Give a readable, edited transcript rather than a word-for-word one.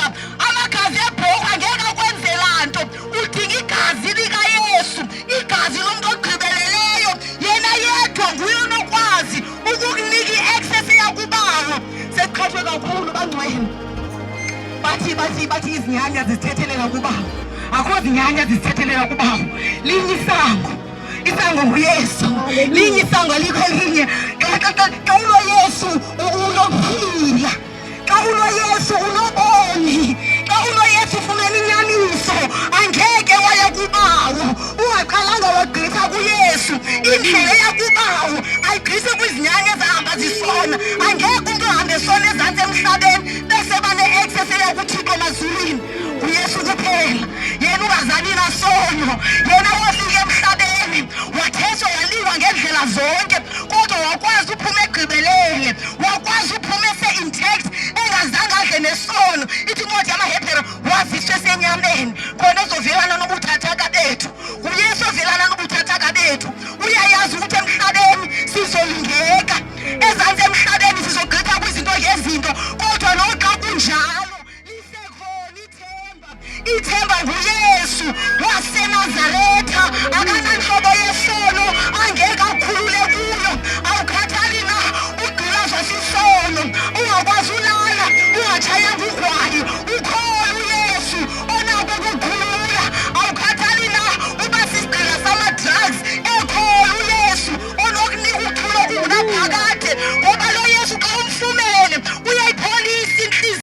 amadoda amagazi ebhokhwe angeke akwenzela nto udinga igazi likaYesu igazi lomuntu ogqibeleleyo yena yedwa nguye onokwazi ukukunika i-access yakubawo sekuxoxwe kakhulu bangcwele bathi izinyanya zizithethelela kubawo akho zinyanya zizithethelela kubawo linye isango nguYesu linye isango alikho elinye xa unoYesu unokuphila xa unoYesu unoboni xa unoYesu ufumene inyaniso angeke waya kubawo ungaqalanga wagqitha kuYesu indlela yakubawo ayigqithe kwizinyanya ezahamba zisona angeke umntu ahambe esona ezantsi emhlabeni bese bane-access yakuThixo mazulwini nguYesu kuphela yena ungazali nasono yena wafika emhlabeni wathethwa waliwa ngendlela zonke kodwa wakwazi uphuma egqibelele wakwazi uphuma ese-intact engazange adle nesono ithi incwadi yamaHebhere waziswa esenyameni khona ezovelana nobuthathaka bethu nguYesu ovelana nobuthathaka bethu uyayazi ukuthi emhlabeni sizolingeka